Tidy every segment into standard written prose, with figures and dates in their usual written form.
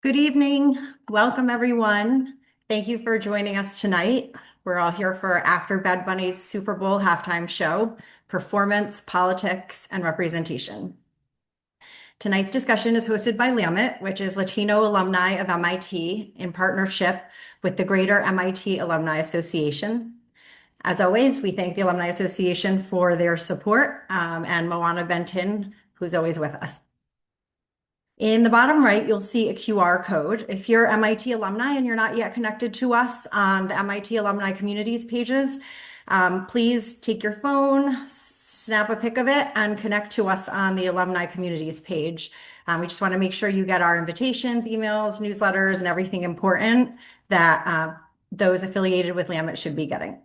Good evening. Welcome, everyone. Thank you for joining us tonight. We're all here for After Bad Bunny's Super Bowl halftime show, Performance, Politics, and Representation. Tonight's discussion is hosted by LAMIT, which is Latino Alumni of MIT, in partnership with the Greater MIT Alumni Association. As always, we thank the Alumni Association for their support, and Moana Benton, who's always with us. In the bottom right, you'll see a QR code. If you're MIT alumni and you're not yet connected to us on the MIT Alumni Communities pages, please take your phone, snap a pic of it, and connect to us on the Alumni Communities page. We just want to make sure you get our invitations, emails, newsletters, and everything important that those affiliated with LAMIT should be getting.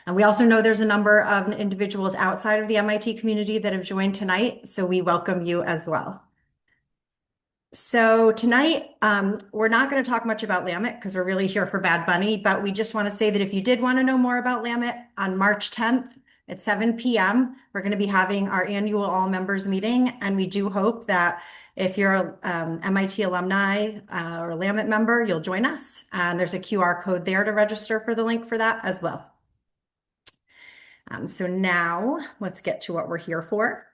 And we also know there's a number of individuals outside of the MIT community that have joined tonight, so we welcome you as well. So tonight, we're not going to talk much about LAMIT because we're really here for Bad Bunny, but we just want to say that if you did want to know more about LAMIT, on March 10th at 7 p.m., we're going to be having our annual all members meeting. And we do hope that if you're a MIT alumni or a LAMIT member, you'll join us. And there's a QR code there to register for the link for that as well. So now let's get to what we're here for.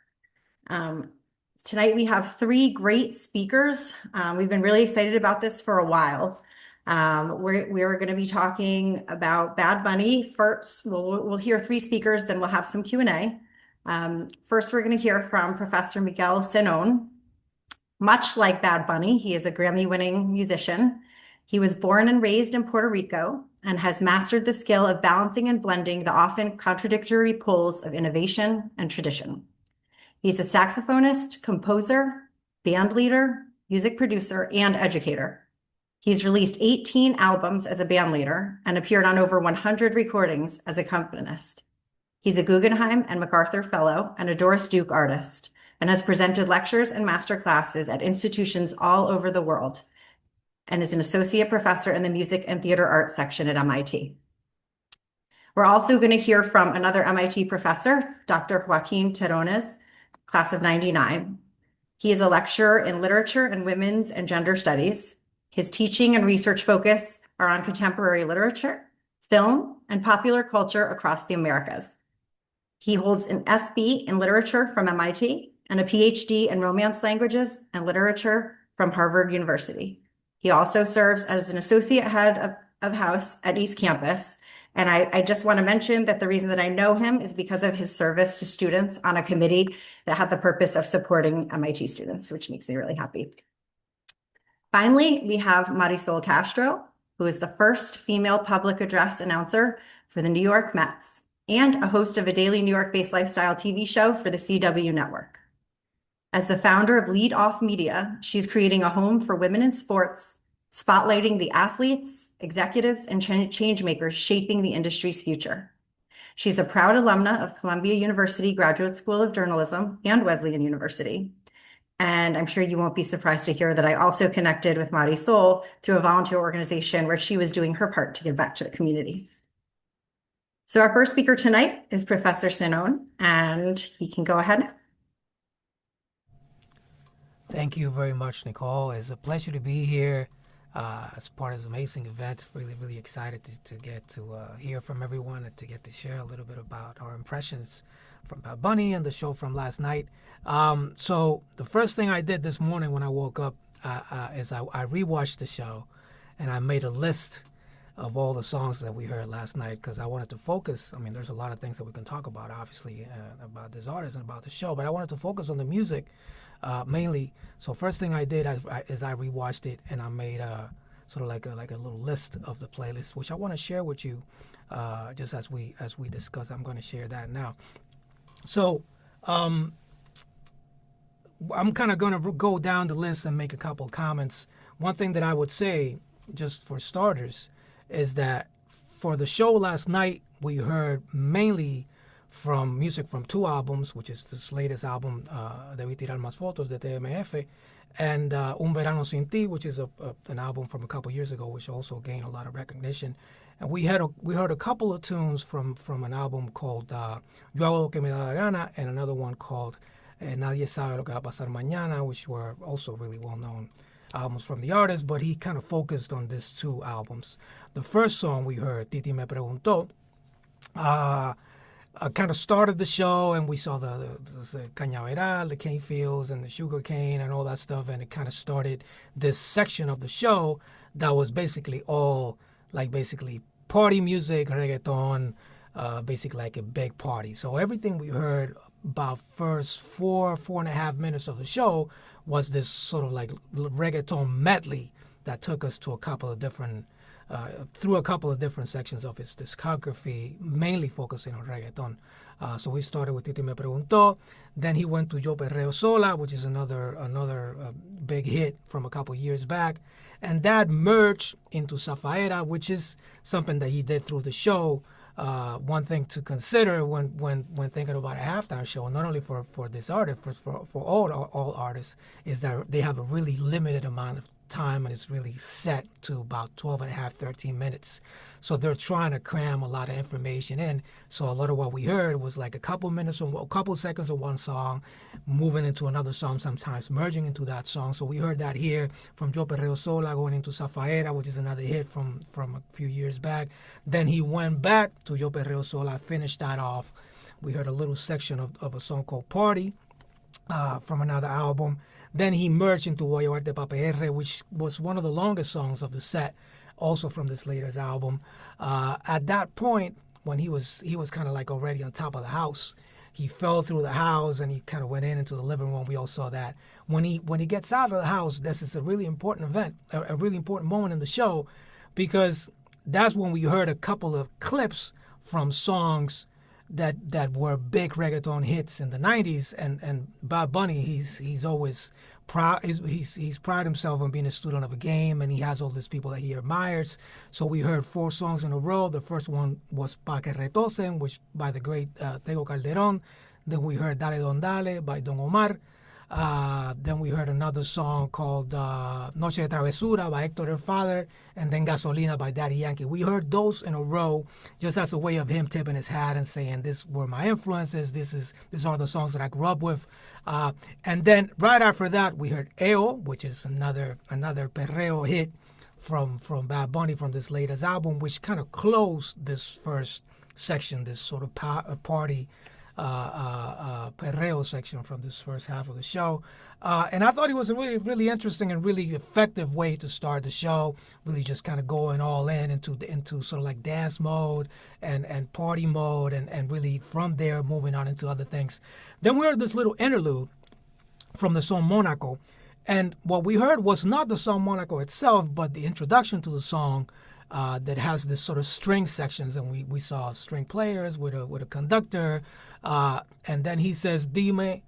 Tonight we have three great speakers. We've been really excited about this for a while. We're going to be talking about Bad Bunny first. We'll hear three speakers, then we'll have some Q&A. First, we're going to hear from Professor Miguel Senon. Much like Bad Bunny, he is a Grammy-winning musician. He was born and raised in Puerto Rico and has mastered the skill of balancing and blending the often contradictory poles of innovation and tradition. He's a saxophonist, composer, band leader, music producer, and educator. He's released 18 albums as a band leader and appeared on over 100 recordings as accompanist. He's a Guggenheim and MacArthur Fellow and a Doris Duke artist, and has presented lectures and master classes at institutions all over the world, and is an associate professor in the music and theater arts section at MIT. We're also going to hear from another MIT professor, Dr. Joaquin Terrones, class of 99. He is a lecturer in literature and women's and gender studies. His teaching and research focus are on contemporary literature, film, and popular culture across the Americas. He holds an SB in literature from MIT and a PhD in romance languages and literature from Harvard University. He also serves as an associate head of house at East Campus. And I just want to mention that the reason that I know him is because of his service to students on a committee that had the purpose of supporting MIT students, which makes me really happy. Finally, we have Marisol Castro, who is the first female public address announcer for the New York Mets and a host of a daily New York-based lifestyle TV show for the CW network. As the founder of Lead Off Media, she's creating a home for women in sports, spotlighting the athletes, executives, and change makers shaping the industry's future. She's a proud alumna of Columbia University Graduate School of Journalism and Wesleyan University. And I'm sure you won't be surprised to hear that I also connected with Marisol through a volunteer organization where she was doing her part to give back to the community. So our first speaker tonight is Professor Senon, and he can go ahead. Thank you very much, Nicole. It's a pleasure to be here as part of this amazing event. Really, really excited to get to hear from everyone and to get to share a little bit about our impressions from Bad Bunny and the show from last night. So the first thing I did this morning when I woke up is I rewatched the show, and I made a list of all the songs that we heard last night because I wanted to focus. I mean, there's a lot of things that we can talk about, obviously, about this artist and about the show, but I wanted to focus on the music mainly. So first thing I did is I rewatched it, and I made sort of like a little list of the playlist, which I want to share with you just as we discuss. I'm going to share that now. So I'm kind of going to go down the list and make a couple comments. One thing that I would say, just for starters, is that for the show last night, we heard mainly from music from two albums, which is this latest album, Debí Tirar Más Fotos, de TMF, and Un Verano Sin Ti, which is an album from a couple years ago, which also gained a lot of recognition. And we heard a couple of tunes from an album called Yo Hago Lo Que Me Da La Gana, and another one called Nadie Sabe Lo Que Va a Pasar Mañana, which were also really well known albums from the artist, but he kind of focused on these two albums. The first song we heard, Titi Me Preguntó, kind of started the show, and we saw the cañaveral, the cane fields, and the sugar cane, and all that stuff, and it kind of started this section of the show that was basically all like basically party music, reggaeton, basically like a big party. So everything we heard about first 4.5 minutes of the show was this sort of like reggaeton medley that took us to a couple of different through a couple of different sections of his discography, mainly focusing on reggaeton. So we started with Titi Me Preguntó. Then he went to Yo Perreo Sola, which is another big hit from a couple years back. And that merged into Zafaera, which is something that he did through the show. One thing to consider when thinking about a halftime show, not only for this artist, for all artists, is that they have a really limited amount of time, and it's really set to about 12 and a half, 13 minutes. So they're trying to cram a lot of information in. So a lot of what we heard was like a couple seconds of one song, moving into another song, sometimes merging into that song. So we heard that here from Yo Perreo Sola going into Zafaera, which is another hit from a few years back. Then he went back to Yo Perreo Sola, finished that off. We heard a little section of a song called Party from another album. Then he merged into Voy a Llevarte Pa' PR, which was one of the longest songs of the set, also from this latest album. At that point, when he was kind of like already on top of the house, he fell through the house and he kind of went into the living room. We all saw that. When he gets out of the house, this is a really important event, a really important moment in the show, because that's when we heard a couple of clips from songs that were big reggaeton hits in the 90s, and Bad Bunny, he's always proud. He's proud himself on being a student of a game, and he has all these people that he admires. So we heard 4 songs in a row. The first one was Pa' Que Retosen, which by the great Tego Calderón. Then we heard Dale Don Dale by Don Omar. Then we heard another song called Noche de Travesura by Héctor el Father, and then Gasolina by Daddy Yankee. We heard those in a row just as a way of him tipping his hat and saying, these were my influences, these are the songs that I grew up with. And then right after that, we heard Eo, which is another perreo hit from Bad Bunny from this latest album, which kind of closed this first section, this sort of party perreo section from this first half of the show. And I thought it was a really, really interesting and really effective way to start the show, really just kind of going all in into sort of like dance mode and party mode, and really from there moving on into other things. Then we heard this little interlude from the song Monaco. And what we heard was not the song Monaco itself, but the introduction to the song that has this sort of string sections, and we saw string players with a conductor, and then he says, Dime,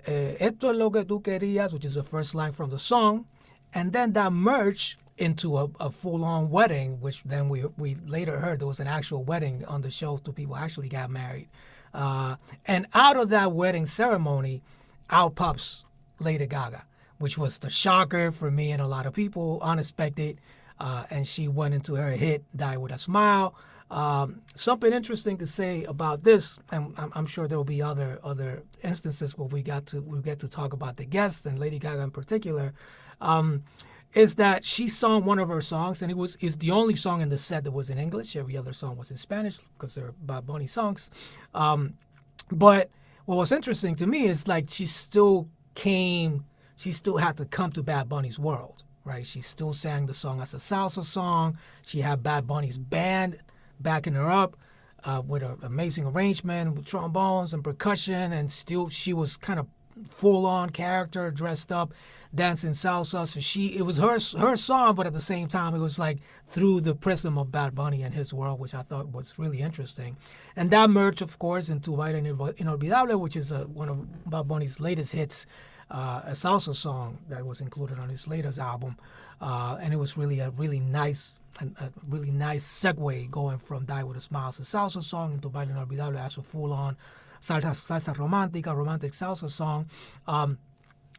esto es lo que tú querías, which is the first line from the song, and then that merged into a full-on wedding, which then we later heard there was an actual wedding on the show. 2 people actually got married, and out of that wedding ceremony, out pops Lady Gaga, which was the shocker for me and a lot of people, unexpected. And she went into her hit Die With A Smile. Something interesting to say about this, and I'm sure there will be other instances where we get to talk about the guests and Lady Gaga in particular, is that she sung one of her songs, and it's the only song in the set that was in English. Every other song was in Spanish because they're Bad Bunny songs. But what was interesting to me is like she still had to come to Bad Bunny's world. Right, she still sang the song as a salsa song. She had Bad Bunny's band backing her up with an amazing arrangement with trombones and percussion, and still she was kind of full-on character, dressed up, dancing salsa. So it was her song, but at the same time, it was like through the prism of Bad Bunny and his world, which I thought was really interesting. And that merged, of course, into Baila Inolvidable, which is one of Bad Bunny's latest hits. A salsa song that was included on his latest album, and it was really a really nice segue going from Die With A Smile, a salsa song, into Baile Inolvidable as a full-on salsa romantic salsa song.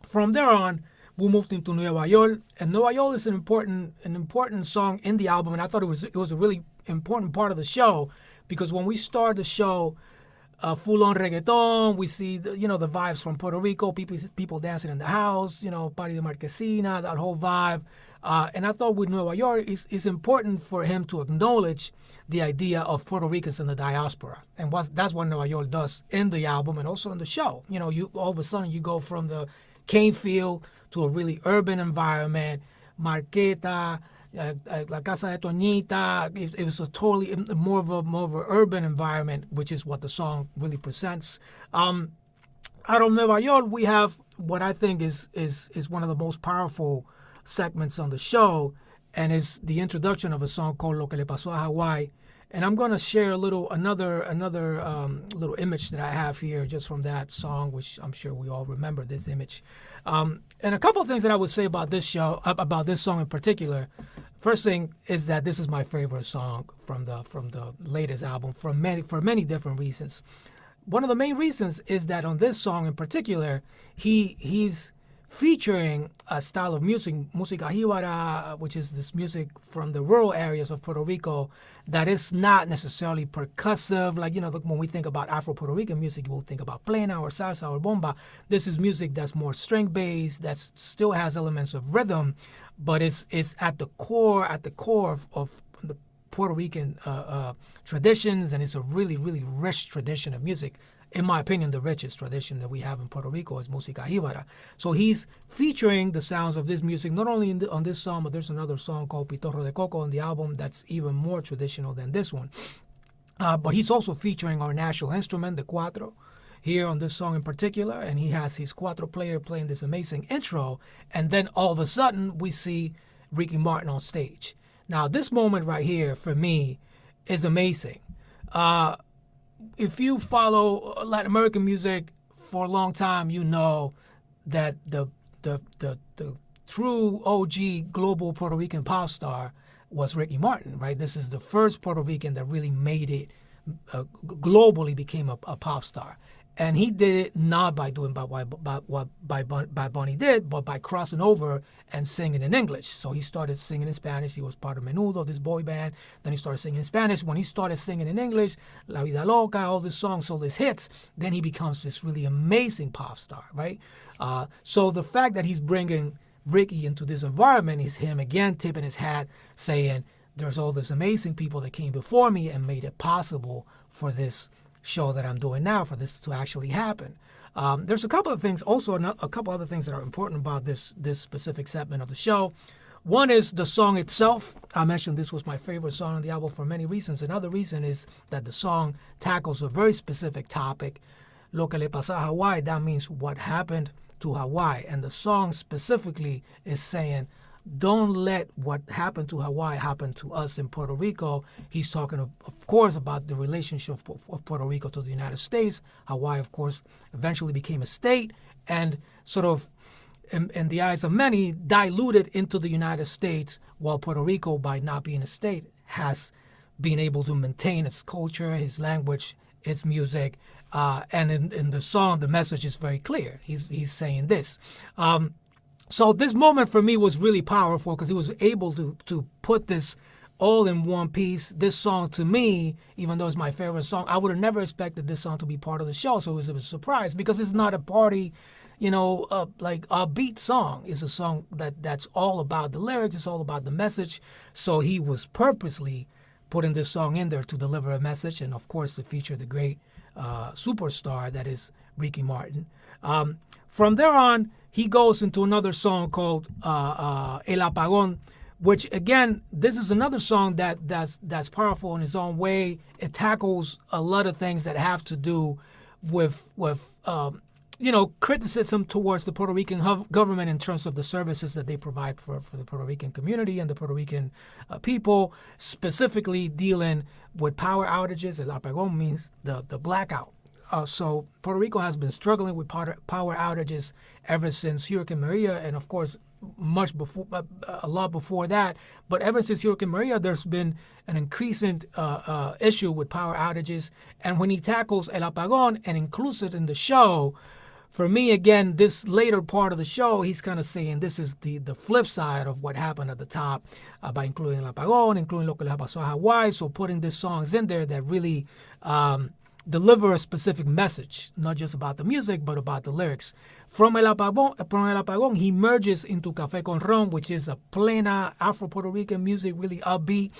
From there on, we moved into Nueva York, and Nueva York is an important song in the album, and I thought it was a really important part of the show, because when we started the show, full-on reggaeton. We see the vibes from Puerto Rico, people dancing in the house, Party de Marquesina, that whole vibe. And I thought with Nueva York, it's important for him to acknowledge the idea of Puerto Ricans in the diaspora, and that's what Nueva York does in the album and also in the show. You all of a sudden you go from the cane field to a really urban environment, Marqueta, La Casa de Toñita. It was a totally more of a urban environment, which is what the song really presents. Out of Nueva York, we have what I think is one of the most powerful segments on the show, and it's the introduction of a song called Lo que le pasó a Hawaii. And I'm going to share another little image that I have here just from that song, which I'm sure we all remember this image. And a couple of things that I would say about this show, about this song in particular. First thing is that this is my favorite song from the latest album for many different reasons. One of the main reasons is that on this song in particular, he's featuring a style of music, música jíbara, which is this music from the rural areas of Puerto Rico that is not necessarily percussive. Like, when we think about Afro-Puerto Rican music, we'll think about plena or salsa or bomba. This is music that's more string-based, that still has elements of rhythm, but it's at the core of the Puerto Rican traditions, and it's a really, really rich tradition of music. In my opinion, the richest tradition that we have in Puerto Rico is música jíbara. So he's featuring the sounds of this music, not only on this song, but there's another song called Pitorro de Coco on the album that's even more traditional than this one. But he's also featuring our national instrument, the cuatro, here on this song in particular, and he has his cuatro player playing this amazing intro, and then all of a sudden we see Ricky Martin on stage. Now, this moment right here, for me, is amazing. If you follow Latin American music for a long time, you know that the true OG global Puerto Rican pop star was Ricky Martin, right? This is the first Puerto Rican that really made it globally, became a pop star. And he did it not by doing what Bunny did, but by crossing over and singing in English. So he started singing in Spanish. He was part of Menudo, this boy band. Then he started singing in Spanish. When he started singing in English, La Vida Loca, all these songs, all these hits, then he becomes this really amazing pop star, right? So the fact that he's bringing Ricky into this environment is him again tipping his hat, saying, there's all these amazing people that came before me and made it possible for this show that I'm doing now, for this to actually happen. There's a couple of things, also a couple other things that are important about this specific segment of the show. One is the song itself. I mentioned this was my favorite song on the album for many reasons. Another reason is that the song tackles a very specific topic. Lo que le pasó a Hawaii, that means what happened to Hawaii. And the song specifically is saying, don't let what happened to Hawaii happen to us in Puerto Rico. He's talking, of course, about the relationship of Puerto Rico to the United States. Hawaii, of course, eventually became a state and sort of, in the eyes of many, diluted into the United States, while Puerto Rico, by not being a state, has been able to maintain its culture, its language, its music. And in the song, the message is very clear. He's saying this. So this moment for me was really powerful because he was able to put this all in one piece. This song to me, even though it's my favorite song, I would have never expected this song to be part of the show. So it was a surprise because it's not a party, like a beat song. It's a song that's all about the lyrics. It's all about the message. So he was purposely putting this song in there to deliver a message and, of course, to feature the great superstar that is Ricky Martin. From there on, he goes into another song called El Apagón, which, again, this is another song that's powerful in its own way. It tackles a lot of things that have to do with criticism towards the Puerto Rican government in terms of the services that they provide for the Puerto Rican community and the Puerto Rican people, specifically dealing with power outages. El Apagón means the blackout. So Puerto Rico has been struggling with power outages ever since Hurricane Maria, and of course, much before, a lot before that. But ever since Hurricane Maria, there's been an increasing issue with power outages. And when he tackles El Apagón and includes it in the show, for me, again, this later part of the show, he's kind of saying this is the flip side of what happened at the top by including El Apagón, including Lo que le pasó a Hawaii. So putting these songs in there that really deliver a specific message, not just about the music, but about the lyrics. From El Apagón, he merges into Café con Ron, which is a plena Afro-Puerto Rican music, really upbeat.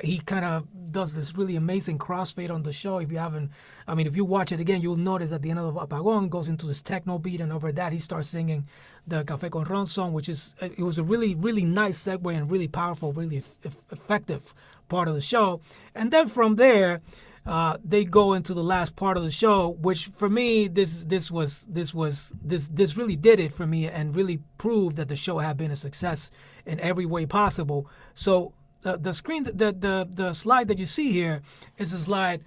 He kind of does this really amazing crossfade on the show. If you haven't, I mean, if you watch it again, you'll notice at the end of Apagón goes into this techno beat, and over that he starts singing the Café con Ron song, which is it was a really really nice segue and really powerful, really effective part of the show. And then from there, they go into the last part of the show, which for me this really did it for me and really proved that the show had been a success in every way possible. So the slide that you see here is a slide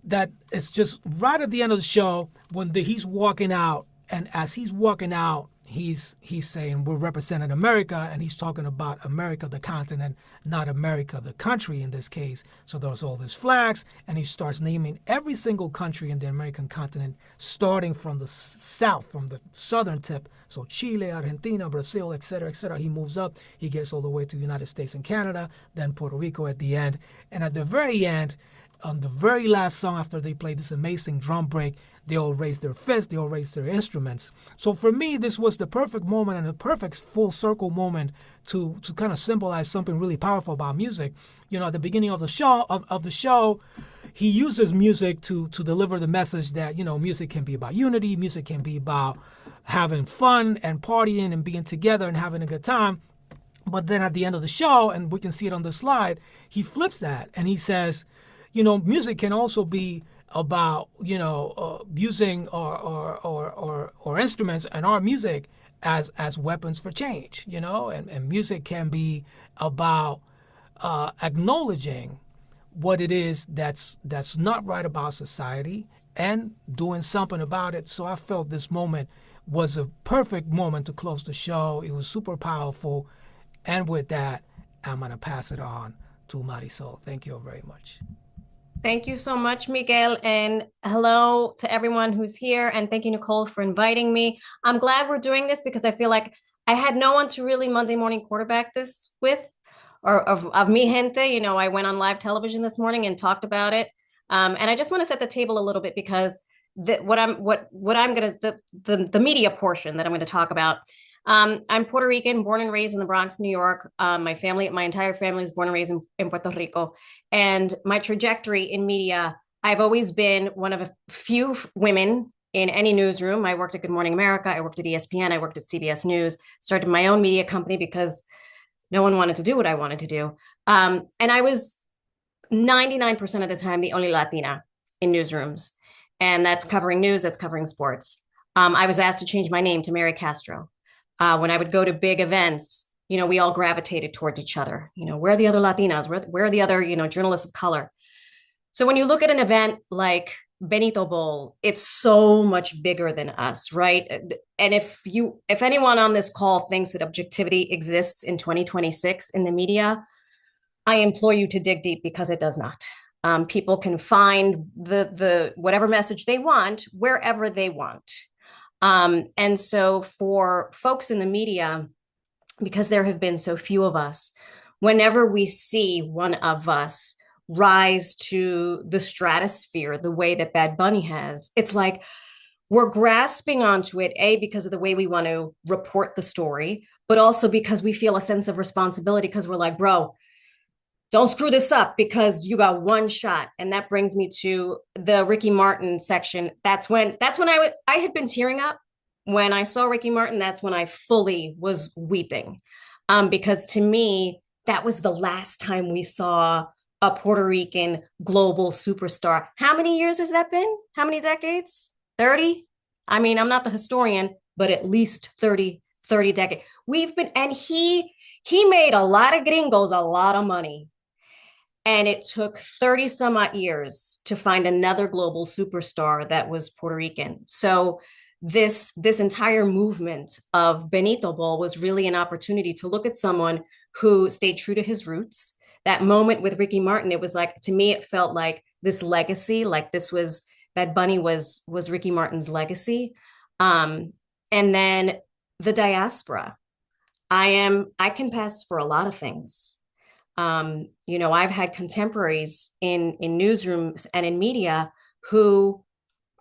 that is just right at the end of the show when he's walking out, and as he's walking out, he's saying we're representing America, and he's talking about America the continent, not America the country in this case. So there's all these flags, and he starts naming every single country in the American continent, starting from the south, from the southern tip. So Chile, Argentina, Brazil, etc., etc. He moves up, he gets all the way to the United States and Canada, then Puerto Rico at the end. And at the very end, on the very last song after they play this amazing drum break, they all raise their fists, they all raise their instruments. So for me, this was the perfect moment and the perfect full circle moment to kind of symbolize something really powerful about music. You know, at the beginning of the show, he uses music to deliver the message that, you know, music can be about unity, music can be about having fun and partying and being together and having a good time. But then at the end of the show, and we can see it on the slide, he flips that and he says, you know, music can also be about, you know, using or instruments and our music as weapons for change, you know, and music can be about acknowledging what it is that's not right about society and doing something about it. So I felt this moment was a perfect moment to close the show. It was super powerful. And with that, I'm going to pass it on to Marisol. Thank you very much. Thank you so much, Miguel. And hello to everyone who's here. And thank you, Nicole, for inviting me. I'm glad we're doing this because I feel like I had no one to really Monday morning quarterback this with, or of mi gente. You know, I went on live television this morning and talked about it. And I just want to set the table a little bit because the media portion that I'm going to talk about. I'm Puerto Rican, born and raised in the Bronx, New York. My entire family is born and raised in Puerto Rico. And my trajectory in media, I've always been one of a few women in any newsroom. I worked at Good Morning America. I worked at ESPN. I worked at CBS News, started my own media company because no one wanted to do what I wanted to do. And I was 99% of the time the only Latina in newsrooms. And that's covering news, that's covering sports. I was asked to change my name to Mary Castro. When I would go to big events, you know, we all gravitated towards each other. You know, where are the other Latinas? Where are the other, you know, journalists of color? So when you look at an event like Benito Bowl, it's so much bigger than us, right? And if anyone on this call thinks that objectivity exists in 2026 in the media, I implore you to dig deep because it does not. People can find the whatever message they want wherever they want. And so for folks in the media, because there have been so few of us, whenever we see one of us rise to the stratosphere the way that Bad Bunny has, it's like we're grasping onto it, A, because of the way we want to report the story, but also because we feel a sense of responsibility because we're like, bro, don't screw this up because you got one shot. And that brings me to the Ricky Martin section. That's when I had been tearing up. When I saw Ricky Martin, that's when I fully was weeping. Because to me, that was the last time we saw a Puerto Rican global superstar. How many years has that been? How many decades? 30? I mean, I'm not the historian, but at least 30 decades. And he made a lot of gringos a lot of money. And it took 30 some odd years to find another global superstar that was Puerto Rican. So this entire movement of Benito Bowl was really an opportunity to look at someone who stayed true to his roots. That moment with Ricky Martin, it was like, to me, it felt like this legacy, like this was, Bad Bunny was Ricky Martin's legacy. And then the diaspora. I can pass for a lot of things. I've had contemporaries in newsrooms and in media who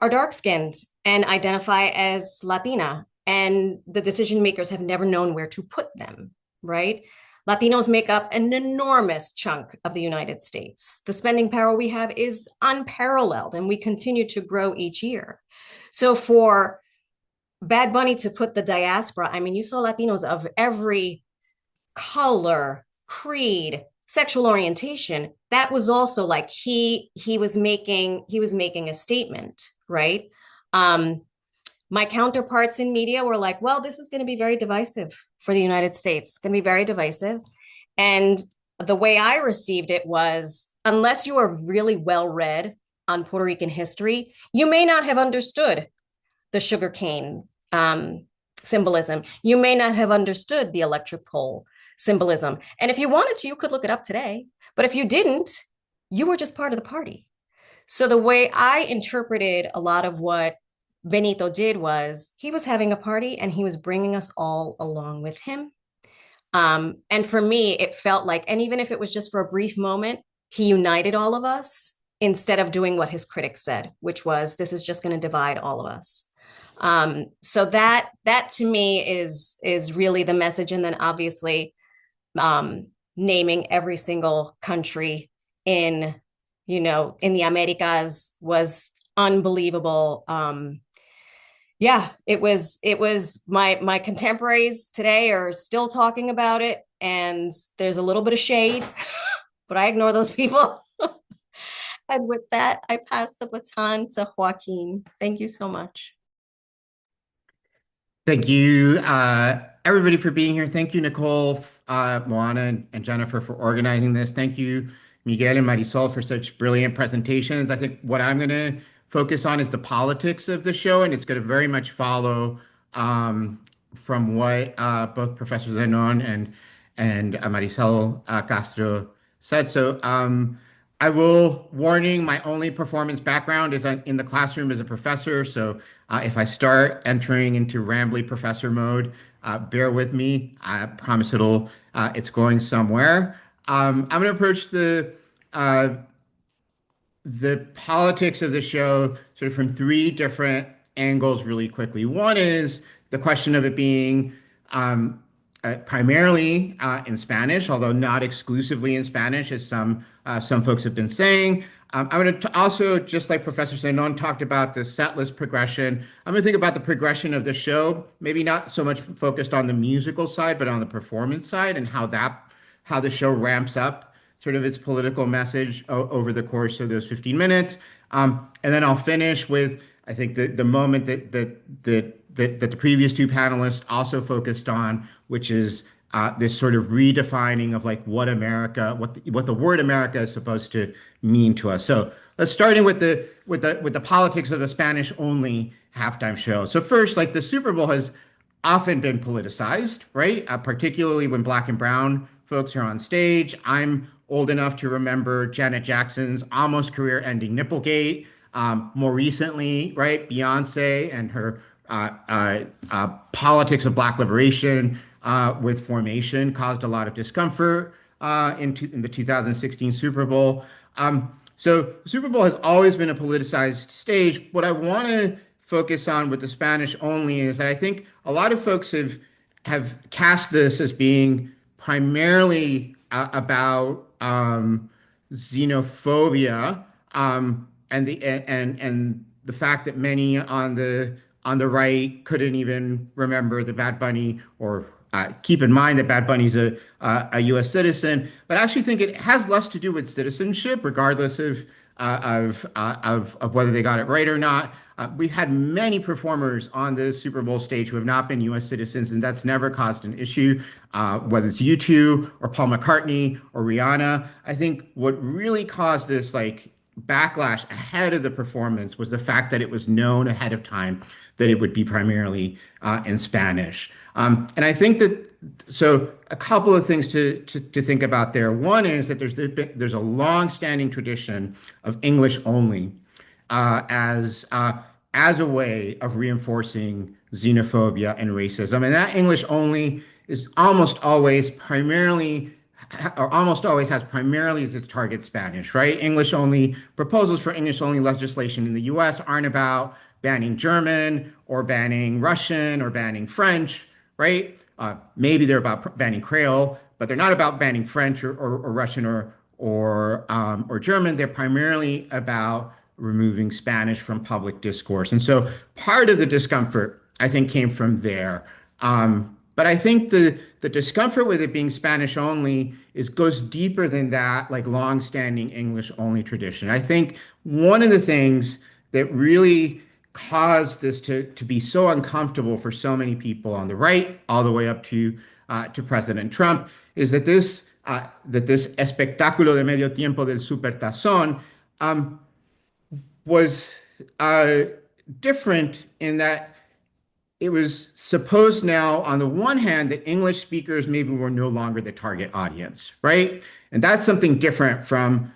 are dark skinned and identify as Latina, and the decision makers have never known where to put them, right? Latinos make up an enormous chunk of the United States. The spending power we have is unparalleled, and we continue to grow each year. So for Bad Bunny to put the diaspora, I mean, you saw Latinos of every color, creed, sexual orientation. That was also like he was making a statement, right? Um, my counterparts in media were like, well, this is going to be very divisive for the United States. It's going to be very divisive. And the way I received it was, unless you are really well read on Puerto Rican history, you may not have understood the sugarcane symbolism. You may not have understood the electric pole symbolism. And if you wanted to, you could look it up today. But if you didn't, you were just part of the party. So the way I interpreted a lot of what Benito did was he was having a party and he was bringing us all along with him. And for me, it felt like, and even if it was just for a brief moment, he united all of us instead of doing what his critics said, which was, this is just going to divide all of us. So that to me is really the message. And then obviously naming every single country in the Americas was unbelievable. Yeah, it was my contemporaries today are still talking about it, and there's a little bit of shade, but I ignore those people. And with that, I pass the baton to Joaquin. Thank you so much. Thank you, everybody, for being here. Thank you, Nicole, Moana, and Jennifer for organizing this. Thank you, Miguel and Marisol, for such brilliant presentations. I think what I'm going to focus on is the politics of the show, and it's going to very much follow from what both Professor Zenon and Marisol Castro said. So I will warning my only performance background is in the classroom as a professor. So if I start entering into rambly professor mode, bear with me. I promise it's going somewhere. I'm going to approach uh, the politics of the show sort of from three different angles really quickly. One is the question of it being primarily in Spanish, although not exclusively in Spanish, as some folks have been saying. I'm going to also, just like Professor Zenon talked about the set list progression, I'm going to think about the progression of the show, maybe not so much focused on the musical side, but on the performance side and how the show ramps up sort of its political message over the course of those 15 minutes. And then I'll finish with, I think, the moment that the previous two panelists also focused on, which is this sort of redefining of like what the word America is supposed to mean to us. So let's start in with the politics of the Spanish only halftime show. So first, like the Super Bowl has often been politicized, right? Particularly when Black and brown folks are on stage. I'm old enough to remember Janet Jackson's almost career-ending Nipplegate. More recently, right, Beyonce and her politics of Black liberation with Formation caused a lot of discomfort in the 2016 Super Bowl. So the Super Bowl has always been a politicized stage. What I want to focus on with the Spanish only is that I think a lot of folks have cast this as being primarily about xenophobia and the fact that many on the right couldn't even remember the Bad Bunny or keep in mind that Bad Bunny's a U.S. citizen, but I actually think it has less to do with citizenship, regardless of whether they got it right or not. We've had many performers on the Super Bowl stage who have not been U.S. citizens, and that's never caused an issue, whether it's U2 or Paul McCartney or Rihanna. I think what really caused this like backlash ahead of the performance was the fact that it was known ahead of time that it would be primarily in Spanish. And I think that so a couple of things to think about there. One is that there's a long-standing tradition of English only as a way of reinforcing xenophobia and racism, and that English only is almost always primarily or almost always has primarily as its target Spanish, right? English only proposals for English only legislation in the US aren't about banning German or banning Russian or banning French, right? Maybe they're about banning Creole, but they're not about banning French or Russian or German. They're primarily about removing Spanish from public discourse. And so part of the discomfort, I think, came from there. But I think the discomfort with it being Spanish only goes deeper than that, like long-standing English only tradition. I think one of the things that really caused this to be so uncomfortable for so many people on the right, all the way up to President Trump, is that this espectáculo de medio tiempo del supertazón was different in that it was supposed now, on the one hand, that English speakers maybe were no longer the target audience, right? And that's something different from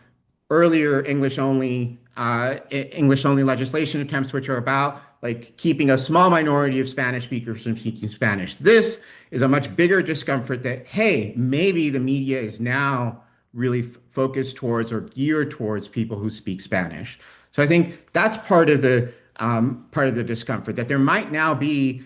earlier English only legislation attempts, which are about like keeping a small minority of Spanish speakers from speaking Spanish. This is a much bigger discomfort that, hey, maybe the media is now really focused towards or geared towards people who speak Spanish. So I think that's part of the discomfort, that there might now be,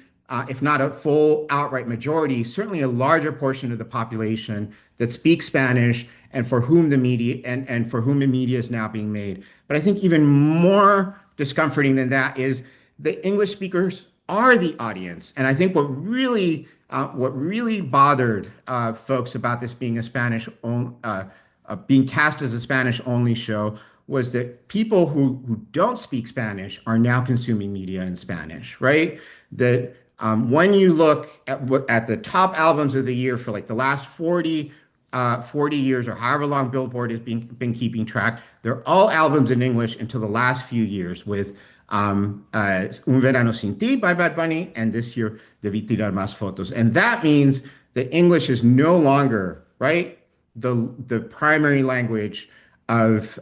if not a full outright majority, certainly a larger portion of the population that speaks Spanish and for whom the media and for whom the media is now being made. But I think even more discomforting than that is the English speakers are the audience. And I think what really bothered folks about this being being cast as a Spanish only show was that people who don't speak Spanish are now consuming media in Spanish, right? That when you look at the top albums of the year for like the last 40 years or however long Billboard has been keeping track, they're all albums in English until the last few years, with Un Verano Sin Ti by Bad Bunny, and this year Debí Tirar Más Fotos. And that means that English is no longer, right, the primary language of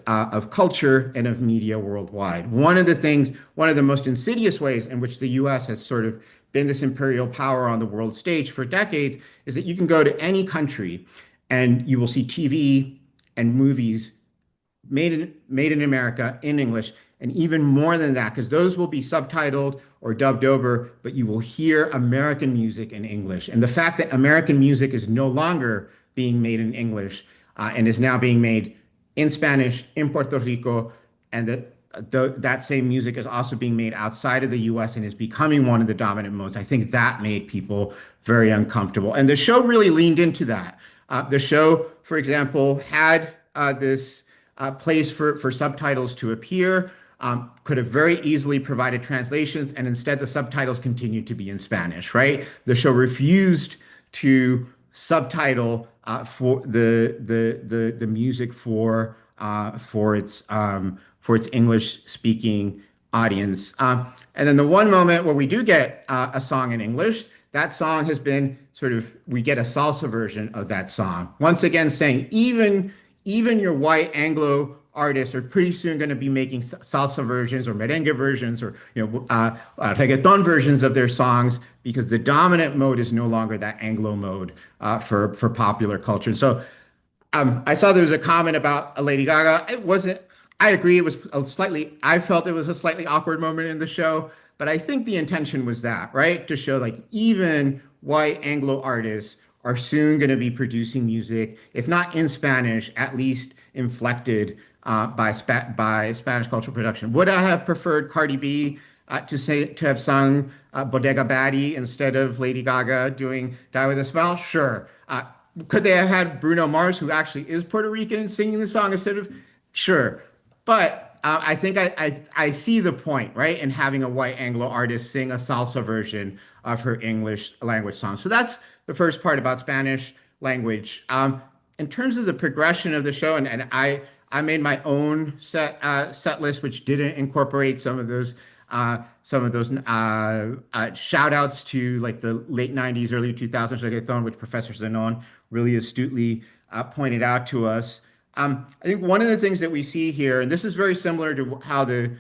culture and of media worldwide. One of the most insidious ways in which the US has sort of been this imperial power on the world stage for decades is that you can go to any country and you will see TV and movies made in America in English, and even more than that, because those will be subtitled or dubbed over, but you will hear American music in English. And the fact that American music is no longer being made in English and is now being made in Spanish in Puerto Rico, and that same music is also being made outside of the US and is becoming one of the dominant modes, I think that made people very uncomfortable. And the show really leaned into that. The show, for example, had this place for subtitles to appear, could have very easily provided translations, and instead the subtitles continued to be in Spanish, right? The show refused to subtitle for the music for its English speaking audience. And then the one moment where we do get a song in English, that song has been we get a salsa version of that song. Once again, saying even your white Anglo artists are pretty soon going to be making salsa versions or merengue versions or reggaeton versions of their songs, because the dominant mode is no longer that Anglo mode for popular culture. And so I saw there was a comment about Lady Gaga. It wasn't. I agree. It was I felt it was a slightly awkward moment in the show, but I think the intention was that, right, to show like even white Anglo artists are soon going to be producing music, if not in Spanish, at least inflected by Spanish cultural production. Would I have preferred Cardi B to have sung Bodega Batty instead of Lady Gaga doing Die With a Smile? Sure. Could they have had Bruno Mars, who actually is Puerto Rican, singing the song instead of? Sure. But I think I see the point, right, in having a white Anglo artist sing a salsa version of her English language song. So that's the first part about Spanish language. In terms of the progression of the show, and I made my own set list, which didn't incorporate some of those shout outs to like the late 90s, early 2000s reggaeton, which Professor Zenon really astutely pointed out to us. I think one of the things that we see here, and this is very similar to how the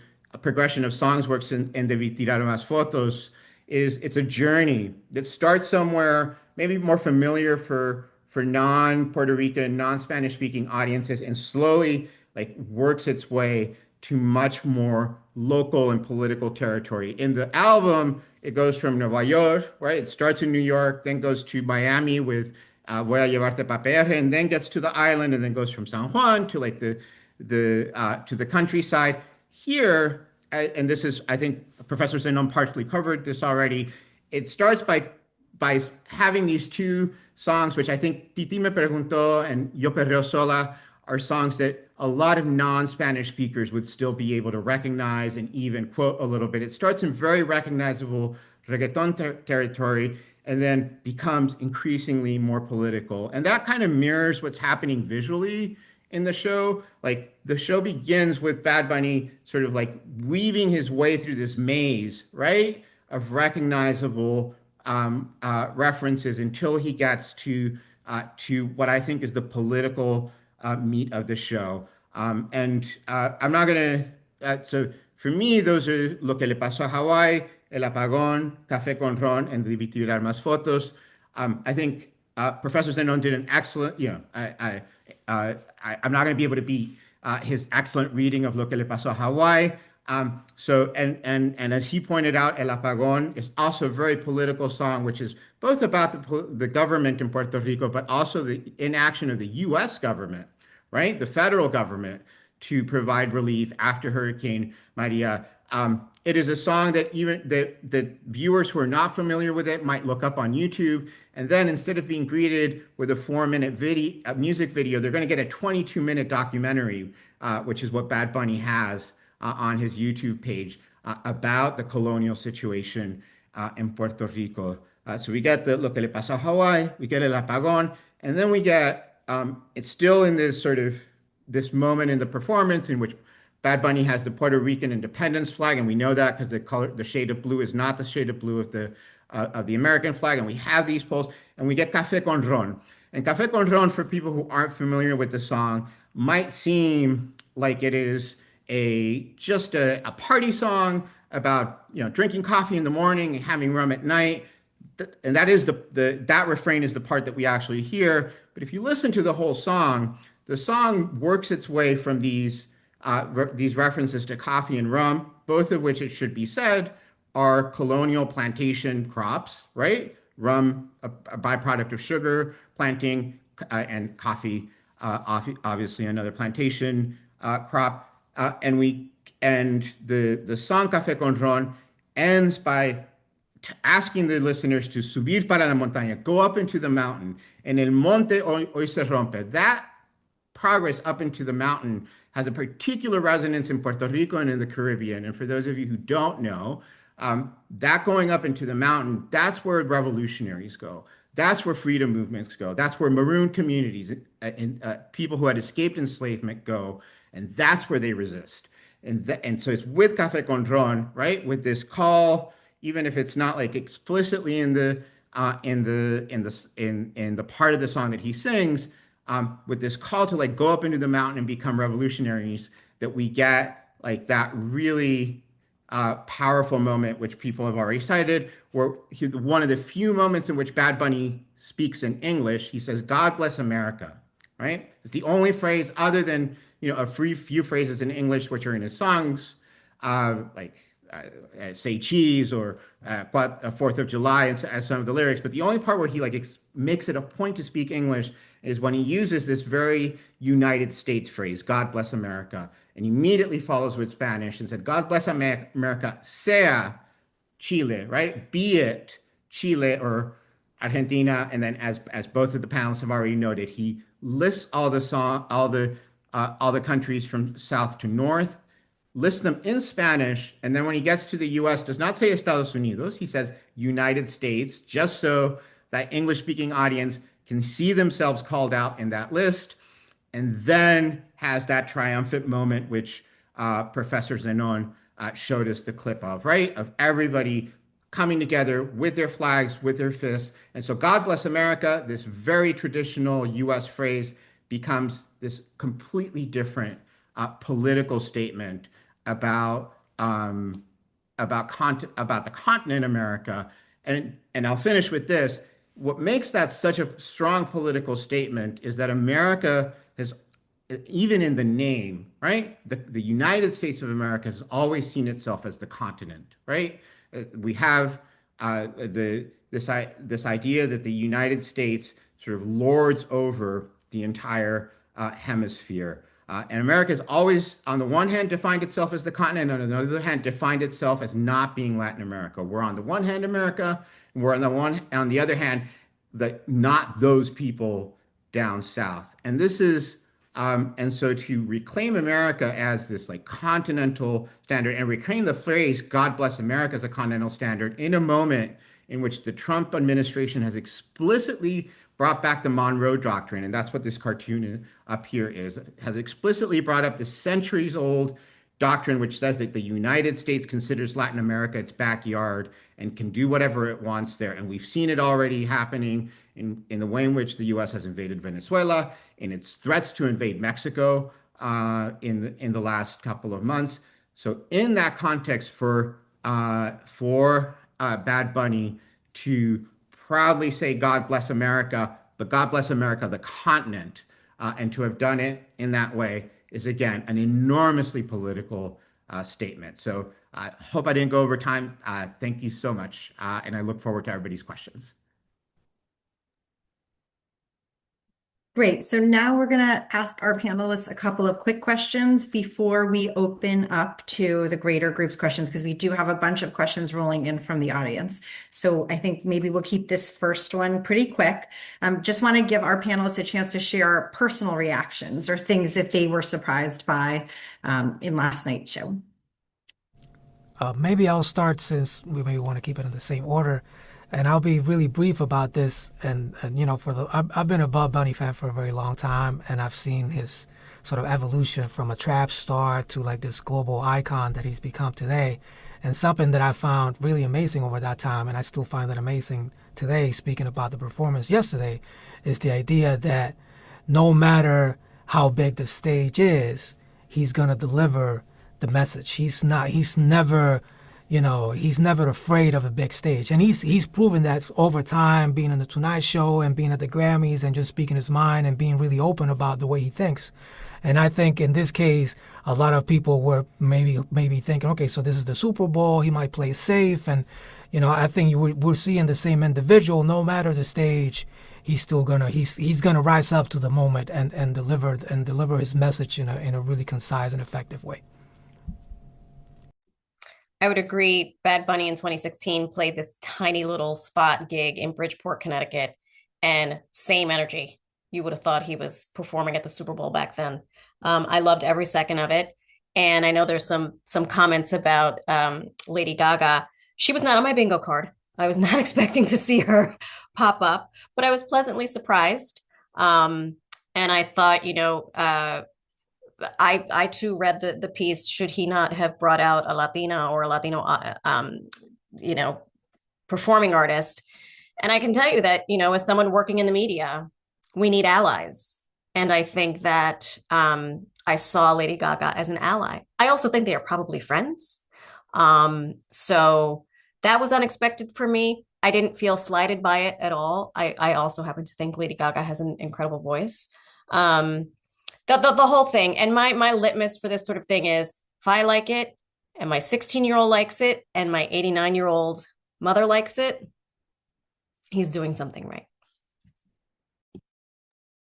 progression of songs works in Debí Tirar Más Fotos, is it's a journey that starts somewhere maybe more familiar for for non-Puerto Rican, non-Spanish speaking audiences and slowly like works its way to much more local and political territory. In the album, it goes from Nueva York, right? It starts in New York, then goes to Miami with Voy a llevarte pa PR, and then gets to the island, and then goes from San Juan to like the to the countryside. Here, and this is, I think Professor Zenon partly covered this already. It starts by having these two songs, which I think Titi Me Preguntó and Yo Perreo Sola are songs that a lot of non-Spanish speakers would still be able to recognize and even quote a little bit. It starts in very recognizable reggaeton territory and then becomes increasingly more political. And that kind of mirrors what's happening visually in the show. Like the show begins with Bad Bunny sort of like weaving his way through this maze, right, of recognizable references until he gets to what I think is the political meat of the show. I'm not gonna. So for me, those are Lo que le pasó a Hawái, El Apagón, Café con Ron, and Debí tirar más fotos. I think Professor Zenon did an excellent. I'm not going to be able to beat his excellent reading of Lo que le pasó a Hawái. And as he pointed out, El Apagón is also a very political song, which is both about the government in Puerto Rico, but also the inaction of the U.S. government, right? The federal government to provide relief after Hurricane Maria. It is a song that even that viewers who are not familiar with it might look up on YouTube, and then instead of being greeted with a 4-minute music video, they're going to get a 22-minute documentary, which is what Bad Bunny has on his YouTube page about the colonial situation in Puerto Rico. So we get the Lo que le pasó a Hawái, we get El Apagón, and then we get it's still in this sort of this moment in the performance in which Bad Bunny has the Puerto Rican independence flag, and we know that because the shade of blue is not the shade of blue of the American flag, and we have these poles, and we get Café con Ron. And Café con Ron, for people who aren't familiar with the song, might seem like it is just a party song about drinking coffee in the morning and having rum at night, and that is that refrain is the part that we actually hear. But if you listen to the whole song, the song works its way from these references to coffee and rum, both of which, it should be said, are colonial plantation crops, right? Rum, a byproduct of sugar planting, and coffee, obviously another plantation crop. And the song Café con Ron ends by asking the listeners to subir para la montaña, go up into the mountain. En el monte hoy se rompe. That progress up into the mountain has a particular resonance in Puerto Rico and in the Caribbean. And for those of you who don't know, that going up into the mountain, that's where revolutionaries go. That's where freedom movements go. That's where maroon communities and people who had escaped enslavement go. And that's where they resist. And so it's with Café con Ron, right? With this call, even if it's not like explicitly in the part of the song that he sings, with this call to like go up into the mountain and become revolutionaries, that we get like that really powerful moment, which people have already cited, where one of the few moments in which Bad Bunny speaks in English. He says, "God bless America," right? It's the only phrase other than a few phrases in English which are in his songs, like say cheese or 4th of July, as some of the lyrics. But the only part where he makes it a point to speak English is when he uses this very United States phrase, "God bless America," and he immediately follows with Spanish and said, "God bless America, sea Chile," right? Be it Chile or Argentina. And then, as both of the panelists have already noted, he lists all the countries from south to north, lists them in Spanish, and then when he gets to the U.S., does not say Estados Unidos, he says United States, just so that English-speaking audience can see themselves called out in that list, and then has that triumphant moment, which Professor Zenon showed us the clip of, right? Of everybody coming together with their flags, with their fists. And so God bless America, this very traditional U.S. phrase, becomes this completely different political statement about the continent America. And I'll finish with this. what makes that such a strong political statement is that America has, even in the name, right? The United States of America has always seen itself as the continent, right? We have this idea that the United States sort of lords over the entire hemisphere. And America has always, on the one hand, defined itself as the continent, and on the other hand, defined itself as not being Latin America. We're on the one hand America, and we're on the other hand, not those people down south. And this is and so to reclaim America as this like continental standard and reclaim the phrase "God bless America" as a continental standard in a moment in which the Trump administration has explicitly brought back the Monroe Doctrine, and that's what this cartoon up here is, has explicitly brought up the centuries-old doctrine which says that the United States considers Latin America its backyard and can do whatever it wants there. And we've seen it already happening in the way in which the U.S. has invaded Venezuela, in its threats to invade Mexico in the last couple of months. So in that context, for Bad Bunny to proudly say "God bless America," but "God bless America," the continent, and to have done it in that way is again an enormously political statement. So I hope I didn't go over time. Thank you so much, and I look forward to everybody's questions. Great. So now we're going to ask our panelists a couple of quick questions before we open up to the greater group's questions, because we do have a bunch of questions rolling in from the audience. So I think maybe we'll keep this first one pretty quick. Just want to give our panelists a chance to share personal reactions or things that they were surprised by in last night's show. Maybe I'll start since we maybe want to keep it in the same order. And I'll be really brief about this. And you know, I've been a Bad Bunny fan for a very long time, and I've seen his sort of evolution from a trap star to like this global icon that he's become today. And something that I found really amazing over that time, and I still find it amazing today, speaking about the performance yesterday, is the idea that no matter how big the stage is, he's going to deliver the message. He's never afraid of a big stage. And he's proven that over time, being on the Tonight Show and being at the Grammys and just speaking his mind and being really open about the way he thinks. And I think in this case, a lot of people were maybe thinking, okay, so this is the Super Bowl, he might play safe. And, you know, I think we're seeing the same individual, no matter the stage, he's gonna rise up to the moment and deliver his message in a really concise and effective way. I would agree. Bad Bunny in 2016 played this tiny little spot gig in Bridgeport, Connecticut, and same energy. You would have thought he was performing at the Super Bowl back then. I loved every second of it. And I know there's some comments about Lady Gaga. She was not on my bingo card. I was not expecting to see her pop up, but I was pleasantly surprised. And I thought, you know, I too read the piece. Should he not have brought out a Latina or a Latino, performing artist? And I can tell you that, you know, as someone working in the media, we need allies. And I think that I saw Lady Gaga as an ally. I also think they are probably friends. So that was unexpected for me. I didn't feel slighted by it at all. I also happen to think Lady Gaga has an incredible voice. The whole thing. And my litmus for this sort of thing is, if I like it and my 16-year-old likes it and my 89-year-old mother likes it, he's doing something right.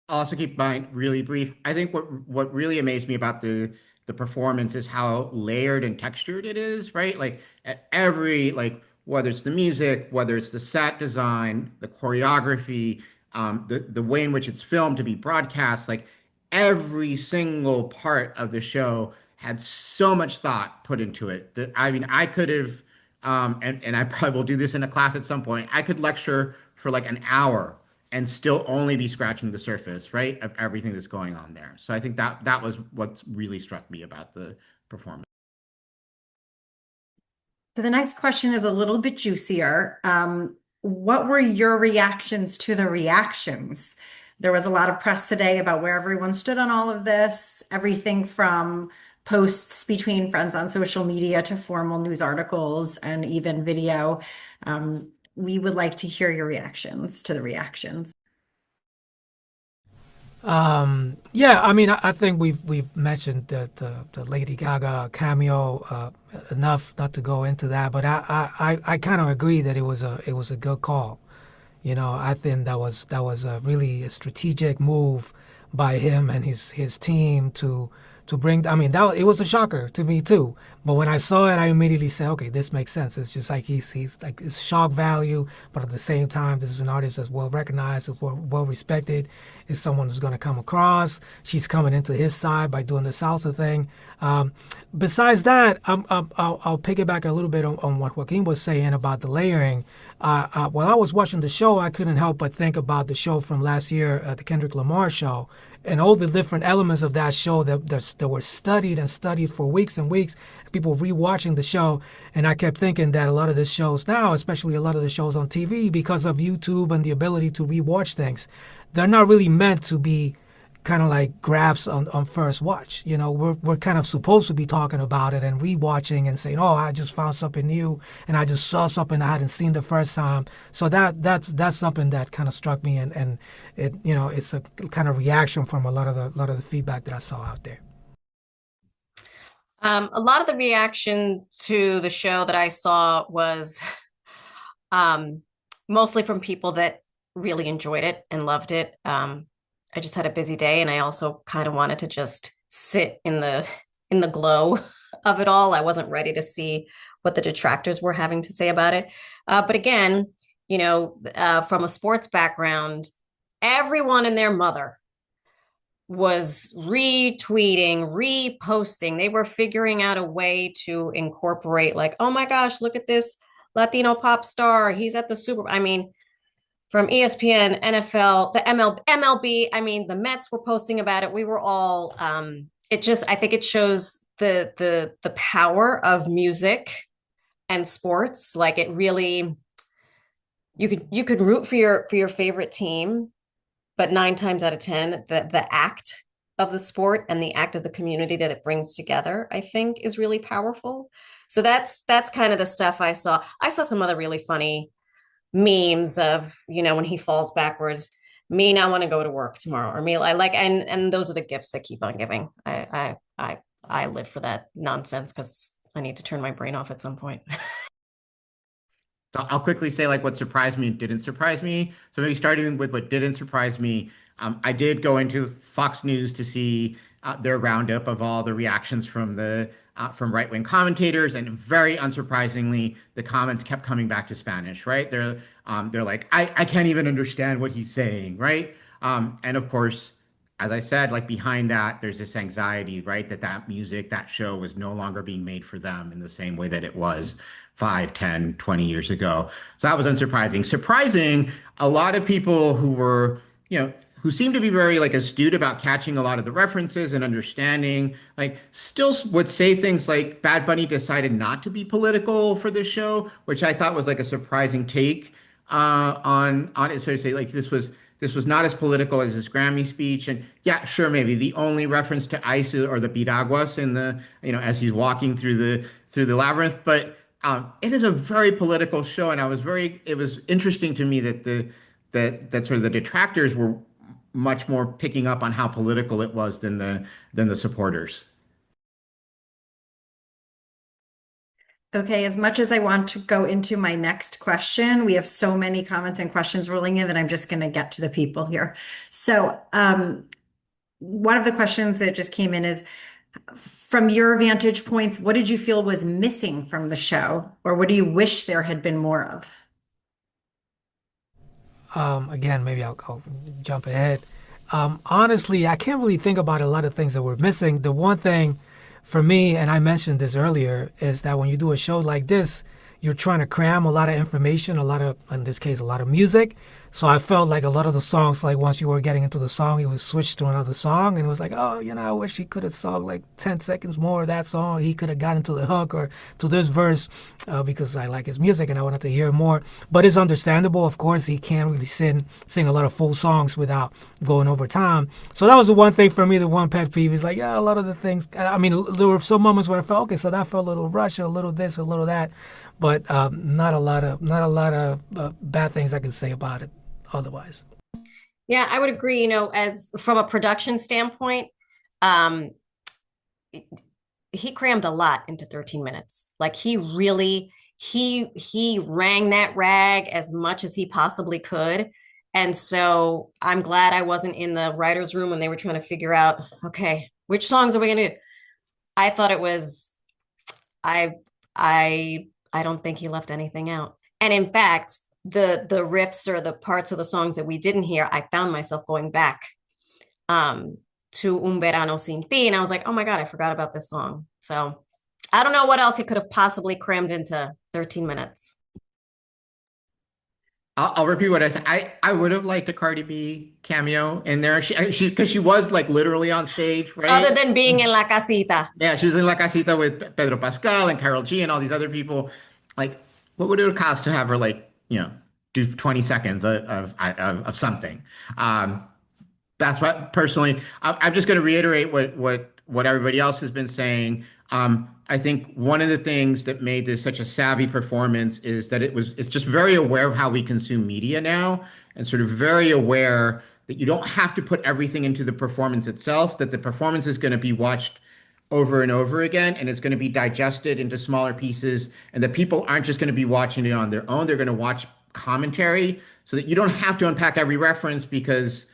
I'll also keep mine really brief. I think what really amazed me about the performance is how layered and textured it is, right? Like at every, like, whether it's the music, whether it's the set design, the choreography, the way in which it's filmed to be broadcast, like every single part of the show had so much thought put into it that, I mean, I could have, and I probably will do this in a class at some point, I could lecture for like an hour and still only be scratching the surface, right, of everything that's going on there. So I think that was what really struck me about the performance. So the next question is a little bit juicier. What were your reactions to the reactions? There was a lot of press today about where everyone stood on all of this, everything from posts between friends on social media to formal news articles and even video. we would like to hear your reactions to the reactions. Yeah, I mean, I think we've mentioned the Lady Gaga cameo enough not to go into that, but I kind of agree that it was a good call. You know, I think that was a really a strategic move by him and his team to bring. I mean, it was a shocker to me too. But when I saw it, I immediately said, okay, this makes sense. It's just like he's like it's shock value, but at the same time, this is an artist that's well recognized, is well respected, is someone who's going to come across. She's coming into his side by doing the salsa thing. Besides that, I'll piggyback a little bit on what Joaquin was saying about the layering. While I was watching the show, I couldn't help but think about the show from last year, the Kendrick Lamar show, and all the different elements of that show that were studied and studied for weeks and weeks. People rewatching the show, and I kept thinking that a lot of the shows now, especially a lot of the shows on TV, because of YouTube and the ability to rewatch things, they're not really meant to be kind of like grabs on first watch. You know, we're kind of supposed to be talking about it and rewatching and saying, "Oh, I just found something new, and I just saw something I hadn't seen the first time." So that's something that kind of struck me, and it, you know, it's a kind of reaction from a lot of the feedback that I saw out there. A lot of the reaction to the show that I saw was mostly from people that really enjoyed it and loved it. I just had a busy day, and I also kind of wanted to just sit in the glow of it all. I wasn't ready to see what the detractors were having to say about it. But again, you know, from a sports background, everyone and their mother was retweeting, reposting. They were figuring out a way to incorporate, like, oh my gosh, look at this Latino pop star. He's at the Super. I mean, from ESPN, NFL, the MLB. I mean, the Mets were posting about it. We were all. It just, I think, it shows the power of music and sports. Like, it really, you could root for your favorite team, but 9 times out of 10, the act of the sport and the act of the community that it brings together, I think, is really powerful. So that's kind of the stuff I saw. I saw some other really funny memes of, you know, when he falls backwards, me now want to go to work tomorrow, or me I like, and those are the gifts that keep on giving. I live for that nonsense because I need to turn my brain off at some point. So I'll quickly say like what surprised me and didn't surprise me. So maybe starting with what didn't surprise me, I did go into Fox News to see their roundup of all the reactions from right-wing commentators, and very unsurprisingly, the comments kept coming back to Spanish. Right? They're like, I can't even understand what he's saying. Right? And of course, as I said, like behind that, there's this anxiety, right? That music, that show was no longer being made for them in the same way that it was 5, 10, 20 years ago. So that was unsurprising. Surprising, a lot of people who were, you know, who seemed to be very like astute about catching a lot of the references and understanding, like still would say things like Bad Bunny decided not to be political for this show, which I thought was like a surprising take on it. So to say like this was not as political as his Grammy speech. And yeah, sure, maybe the only reference to ice or the piraguas in the, you know, as he's walking through the labyrinth. But it is a very political show, and it was interesting to me that that sort of the detractors were much more picking up on how political it was than the supporters. Okay, as much as I want to go into my next question, we have so many comments and questions rolling in that I'm just going to get to the people here. So, one of the questions that just came in is, from your vantage points, what did you feel was missing from the show, or what do you wish there had been more of? Again, maybe I'll jump ahead. Honestly, I can't really think about a lot of things that were missing. The one thing for me, and I mentioned this earlier, is that when you do a show like this, you're trying to cram a lot of information, in this case, a lot of music. So I felt like a lot of the songs, like once you were getting into the song, he would switch to another song, and it was like, oh, I wish he could have sung like 10 seconds more of that song. He could have gotten to the hook or to this verse because I like his music and I wanted to hear more. But it's understandable, of course, he can't really sing a lot of full songs without going over time. So that was the one thing for me, the one pet peeve is like, yeah, a lot of the things. I mean, there were some moments where I felt okay, so that felt a little rushed, a little this, a little that, but not a lot of bad things I could say about it otherwise. Yeah, I would agree. As from a production standpoint, um, he crammed a lot into 13 minutes. Like he really he rang that rag as much as he possibly could. And so I'm glad I wasn't in the writer's room when they were trying to figure out, okay, which songs are we gonna do? I thought it was I I don't think he left anything out. And in fact, the riffs or the parts of the songs that we didn't hear, I found myself going back um to Un Verano Sin Ti, and I was like, oh my God, I forgot about this song. So I don't know what else he could have possibly crammed into 13 minutes. I'll repeat what I said. I would have liked a Cardi B cameo in there. Because she was like literally on stage, Other right? than being in La Casita. Yeah, she was in La Casita with Pedro Pascal and Carol G and all these other people. Like, what would it have cost to have her like, do 20 seconds of something? Um, that's what personally, I'm just going to reiterate what everybody else has been saying. I think one of the things that made this such a savvy performance is that it's just very aware of how we consume media now, and sort of very aware that you don't have to put everything into the performance itself, that the performance is going to be watched over and over again, and it's going to be digested into smaller pieces, and that people aren't just going to be watching it on their own. They're going to watch commentary so that you don't have to unpack every reference because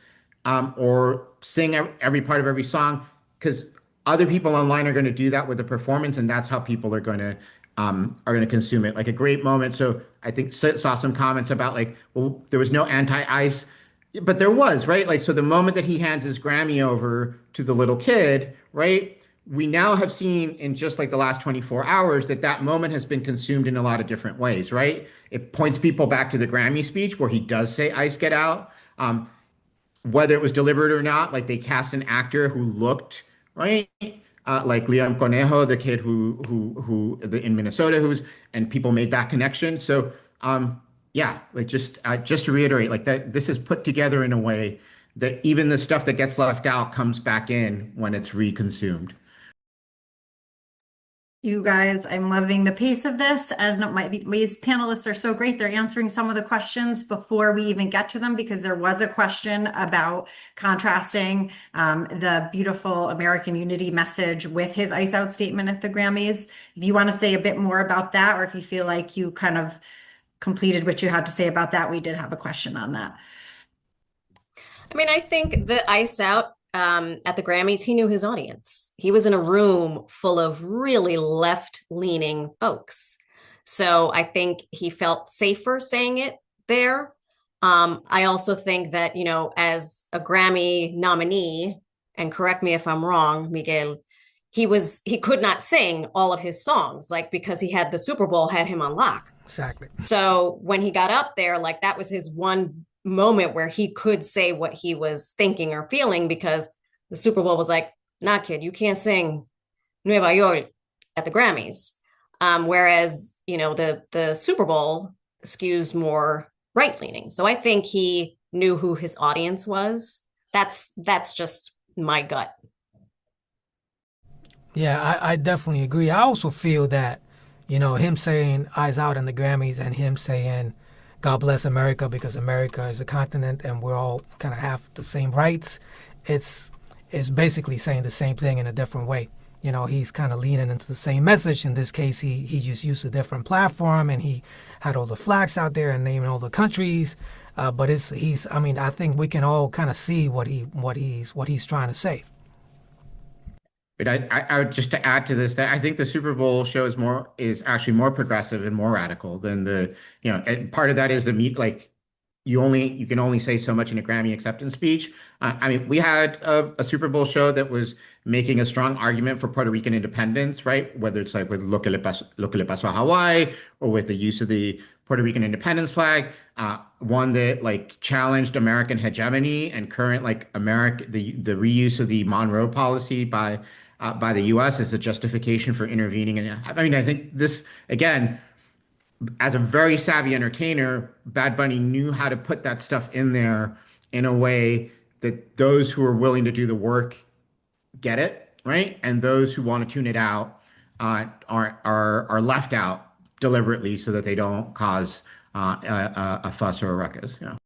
or sing every part of every song, because other people online are going to do that with the performance, and that's how people are going to consume it. Like a great moment. So I think saw some comments about like, well, there was no anti-ice, but there was, right? Like, so the moment that he hands his Grammy over to the little kid, right? We now have seen in just like the last 24 hours that that moment has been consumed in a lot of different ways, right? It points people back to the Grammy speech where he does say "Ice, get out." Whether it was deliberate or not, like they cast an actor who looked right, like Liam Conejo, the kid in Minnesota, and people made that connection. So yeah, like just to reiterate, like that this is put together in a way that even the stuff that gets left out comes back in when it's reconsumed. You guys, I'm loving the pace of this, and these panelists are so great. They're answering some of the questions before we even get to them, because there was a question about contrasting the beautiful American unity message with his Ice Out statement at the Grammys. If you want to say a bit more about that, or if you feel like you kind of completed what you had to say about that, we did have a question on that. I mean, I think the Ice Out at the Grammys, he knew his audience. He was in a room full of really left-leaning folks. So I think he felt safer saying it there. I also think that, as a Grammy nominee, and correct me if I'm wrong, Miguel, he could not sing all of his songs, like because he had the Super Bowl had him on lock. Exactly. So when he got up there, like that was his one moment where he could say what he was thinking or feeling, because the Super Bowl was like, nah, kid, you can't sing Nueva York at the Grammys. Whereas, the Super Bowl skews more right leaning. So I think he knew who his audience was. That's just my gut. Yeah, I definitely agree. I also feel that, him saying "Eyes Out" in the Grammys and him saying "God bless America" because America is a continent and we're all kind of have the same rights. It's basically saying the same thing in a different way. He's kind of leaning into the same message. In this case, he just used a different platform and he had all the flags out there and naming all the countries. But I mean, I think we can all kind of see what he's trying to say. But I would just to add to this that I think the Super Bowl show is actually more progressive and more radical than and part of that is the meat, like you can only say so much in a Grammy acceptance speech. I mean, we had a Super Bowl show that was making a strong argument for Puerto Rican independence, right? Whether it's like with Lo que le pasó a Hawaii, or with the use of the Puerto Rican independence flag, one that like challenged American hegemony and current like the reuse of the Monroe policy by the U.S. as a justification for intervening. And I mean, I think this again, as a very savvy entertainer, Bad Bunny knew how to put that stuff in there in a way that those who are willing to do the work get it, right? And those who want to tune it out are left out deliberately so that they don't cause a fuss or a ruckus. Yeah.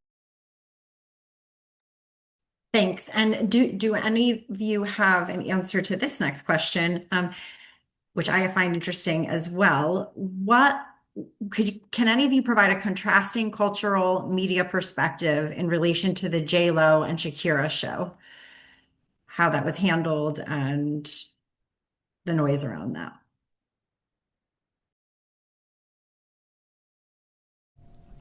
Thanks. And do any of you have an answer to this next question, which I find interesting as well? Can any of you provide a contrasting cultural media perspective in relation to the J-Lo and Shakira show? How that was handled and the noise around that?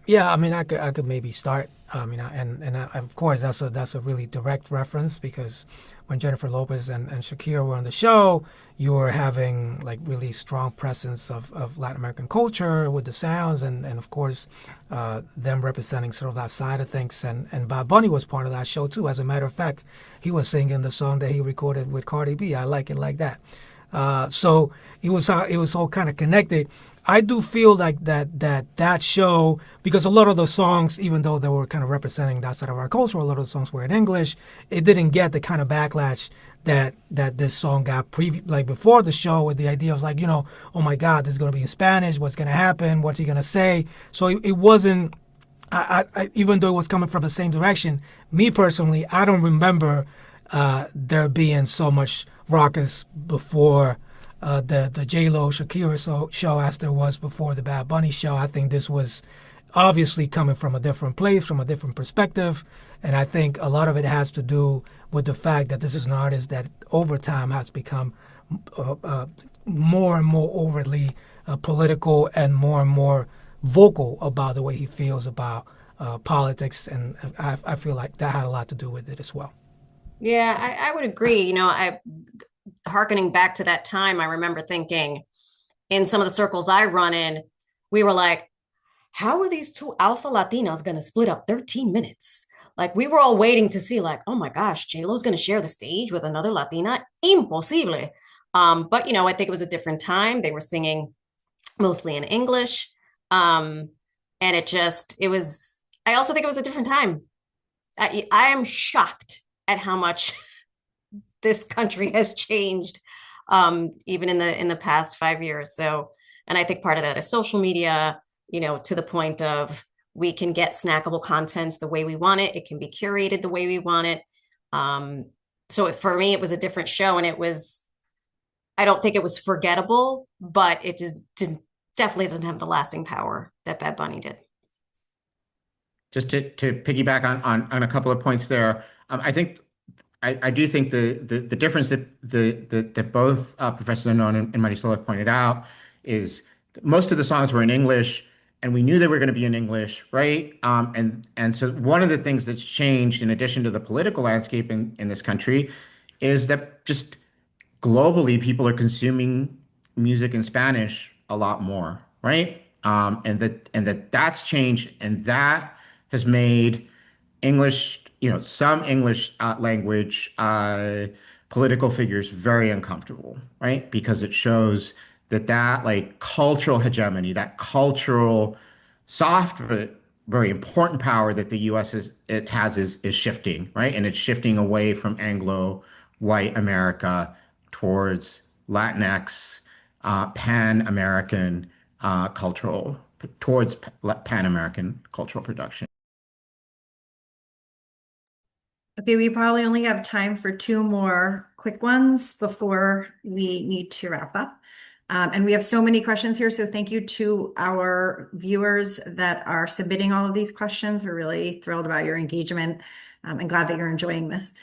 Yeah, I mean, I could maybe start. I mean, of course that's a really direct reference because when Jennifer Lopez and Shakira were on the show, you were having like really strong presence of Latin American culture with the sounds and of course them representing sort of that side of things. And Bad Bunny was part of that show too. As a matter of fact, he was singing the song that he recorded with Cardi B. I Like It Like That. So it was all kind of connected. I do feel like that show, because a lot of the songs, even though they were kind of representing that side of our culture, a lot of the songs were in English. It didn't get the kind of backlash that this song got like before the show, with the idea of like, oh my God, this is going to be in Spanish. What's going to happen? What's he going to say? So it wasn't. Even though it was coming from the same direction, me personally, I don't remember there being so much raucous before the J-Lo Shakira show as there was before the Bad Bunny show. I think this was obviously coming from a different place, from a different perspective, and I think a lot of it has to do with the fact that this is an artist that over time has become more and more overtly political and more vocal about the way he feels about politics, and I feel like that had a lot to do with it as well. Yeah, I would agree. Hearkening back to that time, I remember thinking in some of the circles I run in, we were like, how are these two alpha Latinas going to split up 13 minutes? Like we were all waiting to see like, oh my gosh, J-Lo's going to share the stage with another Latina? Imposible. But I think it was a different time. They were singing mostly in English. And I also think it was a different time. I am shocked at how much this country has changed, even in the past 5 years. So, and I think part of that is social media, to the point of we can get snackable content the way we want it. It can be curated the way we want it. So for me, it was a different show, and I don't think it was forgettable, but it definitely doesn't have the lasting power that Bad Bunny did. Just to piggyback on a couple of points there, I do think the difference that both Professor Zanon and Marisol have pointed out is most of the songs were in English, and we knew they were going to be in English, right? And so one of the things that's changed, in addition to the political landscape in this country, is that just globally people are consuming music in Spanish a lot more, right? And that's changed, and that has made English, some English language political figures very uncomfortable, right? Because it shows that like cultural hegemony, that cultural soft but very important power that the U.S. has is shifting, right? And it's shifting away from Anglo white America towards Latinx, Pan-American towards Pan-American cultural production. Okay, we probably only have time for two more quick ones before we need to wrap up. And we have so many questions here, so thank you to our viewers that are submitting all of these questions. We're really thrilled about your engagement and glad that you're enjoying this.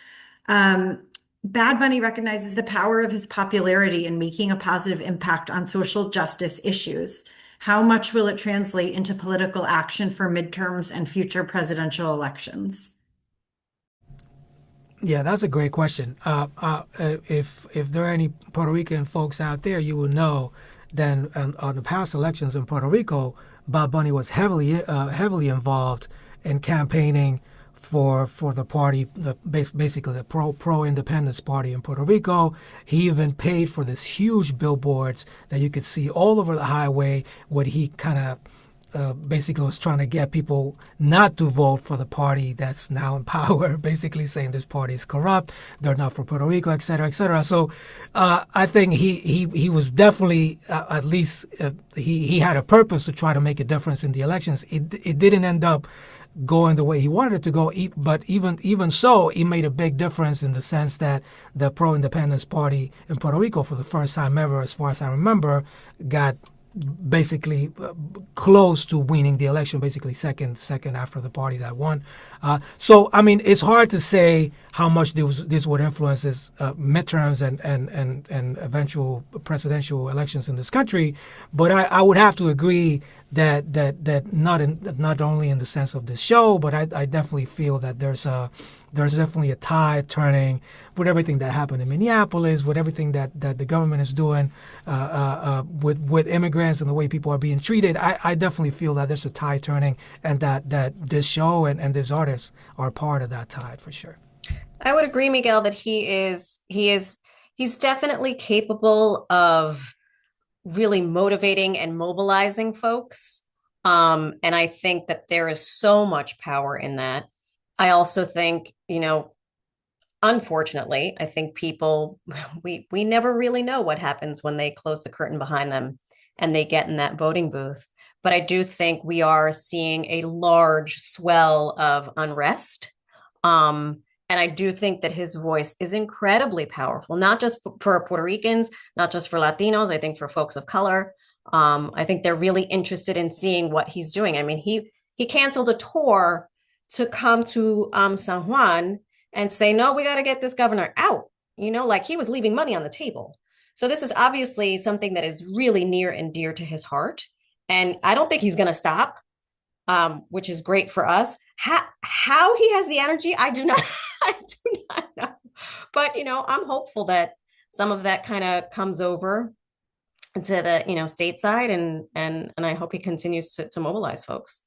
Bad Bunny recognizes the power of his popularity in making a positive impact on social justice issues. How much will it translate into political action for midterms and future presidential elections? Yeah, that's a great question. If there are any Puerto Rican folks out there, you will know that on the past elections in Puerto Rico, Bob Bunny was heavily involved in campaigning for the party, basically the pro independence party in Puerto Rico. He even paid for this huge billboards that you could see all over the highway, where he kind of basically was trying to get people not to vote for the party that's now in power, basically saying this party is corrupt, they're not for Puerto Rico, et cetera, et cetera. So I think he was definitely, at least he had a purpose to try to make a difference in the elections. It didn't end up going the way he wanted it to go, but even so, he made a big difference in the sense that the pro-independence party in Puerto Rico, for the first time ever, as far as I remember, got basically close to winning the election, basically second after the party that won. So I mean, it's hard to say how much this would influence his midterms and eventual presidential elections in this country, but I would have to agree that not only in the sense of this show, but I definitely feel that there's definitely a tide turning with everything that happened in Minneapolis, with everything that the government is doing with immigrants and the way people are being treated. I definitely feel that there's a tide turning, and that this show and this artist are part of that tide for sure. I would agree, Miguel, that he's definitely capable of really motivating and mobilizing folks. And I think that there is so much power in that. I also think, unfortunately, I think people, we never really know what happens when they close the curtain behind them and they get in that voting booth. But I do think we are seeing a large swell of unrest. And I do think that his voice is incredibly powerful, not just for Puerto Ricans, not just for Latinos, I think for folks of color. I think they're really interested in seeing what he's doing. I mean, he canceled a tour to come to San Juan and say, no, we got to get this governor out, like he was leaving money on the table. So this is obviously something that is really near and dear to his heart. And I don't think he's going to stop, which is great for us. How he has the energy, I do not, I do not know. But, I'm hopeful that some of that kind of comes over to the, stateside, and I hope he continues to mobilize folks.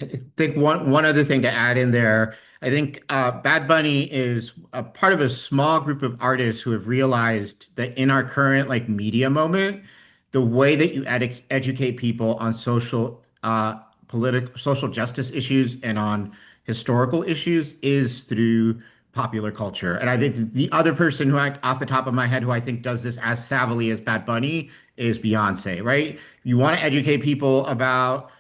I think one other thing to add in there, I think Bad Bunny is a part of a small group of artists who have realized that in our current media moment, the way that you educate people on social justice issues and on historical issues is through popular culture. And I think the other person off the top of my head, who I think does this as savvily as Bad Bunny is Beyonce, right? You want to educate people about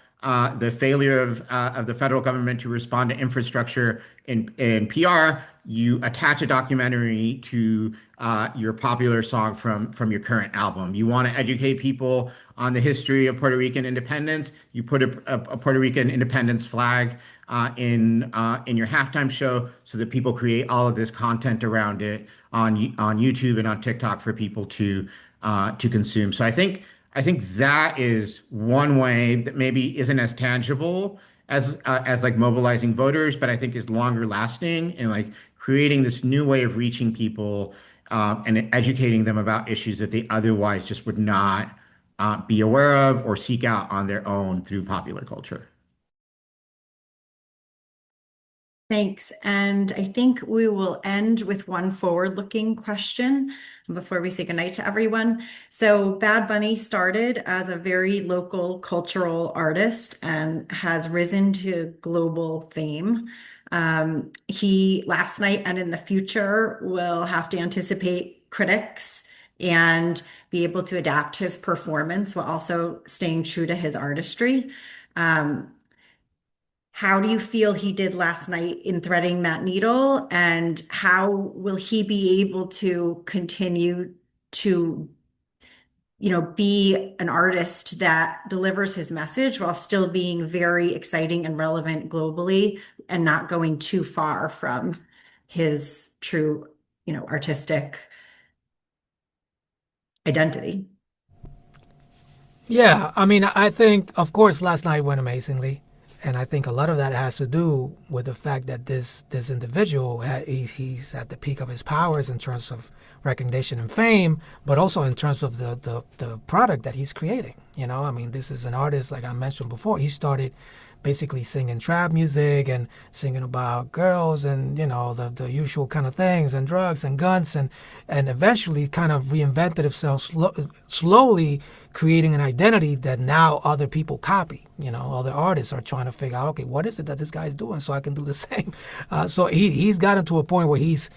the failure of the federal government to respond to infrastructure in PR, you attach a documentary to your popular song from your current album. You want to educate people on the history of Puerto Rican independence, you put a Puerto Rican independence flag in your halftime show so that people create all of this content around it on YouTube and on TikTok for people to consume. So I think that is one way that maybe isn't as tangible as mobilizing voters, but I think is longer lasting and creating this new way of reaching people and educating them about issues that they otherwise just would not be aware of or seek out on their own through popular culture. Thanks. And I think we will end with one forward-looking question before we say goodnight to everyone. So Bad Bunny started as a very local cultural artist and has risen to global fame. He last night and in the future will have to anticipate critics and be able to adapt his performance while also staying true to his artistry. How do you feel he did last night in threading that needle? And how will he be able to continue to, be an artist that delivers his message while still being very exciting and relevant globally and not going too far from his true, artistic identity? Yeah, I mean, I think, of course, last night went amazingly. And I think a lot of that has to do with the fact that this individual, he's at the peak of his powers in terms of recognition and fame, but also in terms of the product that he's creating. You know, I mean, this is an artist, like I mentioned before. He started basically singing trap music and singing about girls and, you know, the usual kind of things and drugs and guns, and eventually kind of reinvented himself slowly, creating an identity that now other people copy. You know, other artists are trying to figure out, okay, what is it that this guy's doing so I can do the same. So he's gotten to a point where he's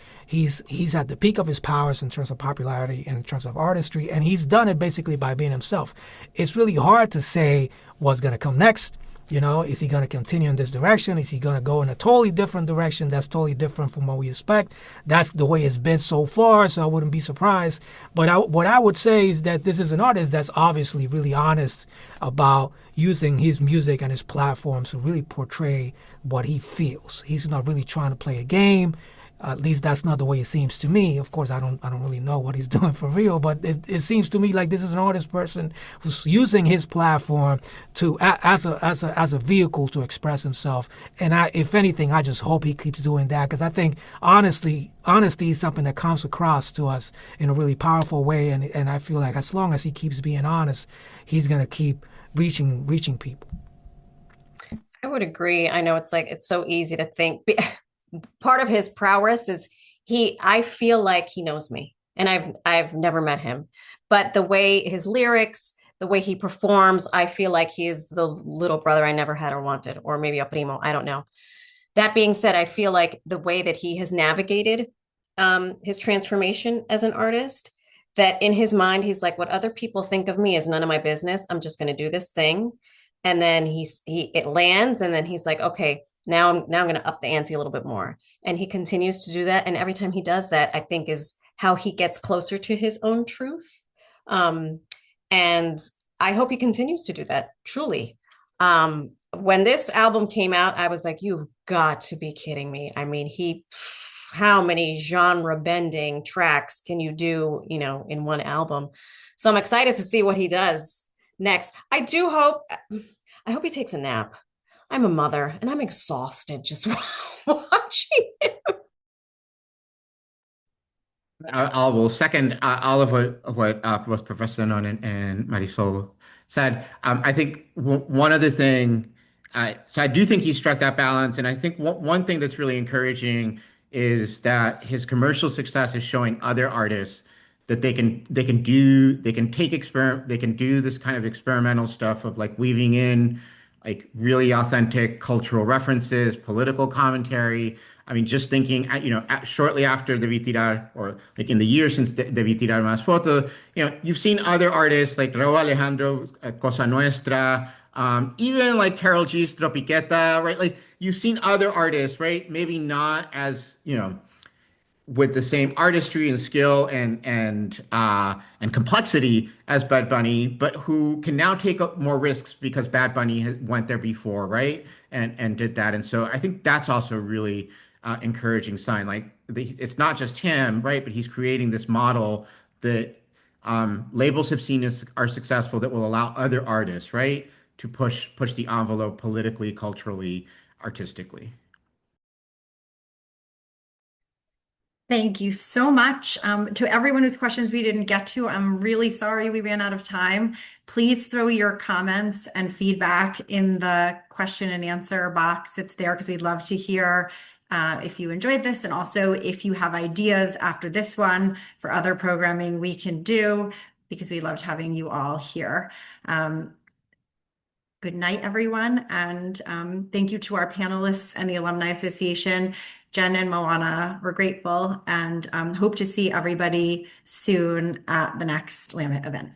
at the peak of his powers in terms of popularity and in terms of artistry, and he's done it basically by being himself. It's really hard to say what's going to come next. You know, is he going to continue in this direction? Is he going to go in a totally different direction that's totally different from what we expect? That's the way it's been so far, so I wouldn't be surprised. But what I would say is that this is an artist that's obviously really honest about using his music and his platforms to really portray what he feels. He's not really trying to play a game. At least that's not the way it seems to me. Of course, I don't really know what he's doing for real, but it seems to me like this is an artist person who's using his platform to as a vehicle to express himself. And if anything, I just hope he keeps doing that, because I think honesty is something that comes across to us in a really powerful way. And I feel like as long as he keeps being honest, he's gonna keep reaching people. I would agree. I know it's so easy to think. Part of his prowess is I feel like he knows me, and I've never met him, but the way his lyrics, the way he performs, I feel like he is the little brother I never had or wanted, or maybe a primo, I don't know. That being said, I feel like the way that he has navigated his transformation as an artist, that in his mind he's like, what other people think of me is none of my business. I'm just going to do this thing, and then it lands, and then he's like, okay, now I'm going to up the ante a little bit more. And he continues to do that. And every time he does that, I think is how he gets closer to his own truth. And I hope he continues to do that, truly. When this album came out, I was like, you've got to be kidding me. I mean, how many genre bending tracks can you do, you know, in one album? So I'm excited to see what he does next. I hope he takes a nap. I'm a mother and I'm exhausted just watching him. I will second all of what both Professor Non and Marisol said. I think one other thing, so I do think he struck that balance, and I think one thing that's really encouraging is that his commercial success is showing other artists that they can do this kind of experimental stuff of like weaving in like really authentic cultural references, political commentary. I mean, just thinking, shortly after Debí Tirar, or like in the years since Debí Tirar Más Foto, you've seen other artists like Raúl Alejandro, Cosa Nuestra, even like Karol G's Tropiqueta, right? Like you've seen other artists, right? Maybe not as, with the same artistry and skill and complexity as Bad Bunny, but who can now take up more risks because Bad Bunny went there before, right? And did that. And so I think that's also a really encouraging sign. Like it's not just him, right? But he's creating this model that labels have seen are successful, that will allow other artists, right, to push the envelope politically, culturally, artistically. Thank you so much. To everyone whose questions we didn't get to, I'm really sorry we ran out of time. Please throw your comments and feedback in the question and answer box. It's there because we'd love to hear if you enjoyed this, and also if you have ideas after this one for other programming we can do, because we loved having you all here. Good night, everyone, and thank you to our panelists and the Alumni Association. Jen and Moana, we're grateful, and hope to see everybody soon at the next LAMIT event.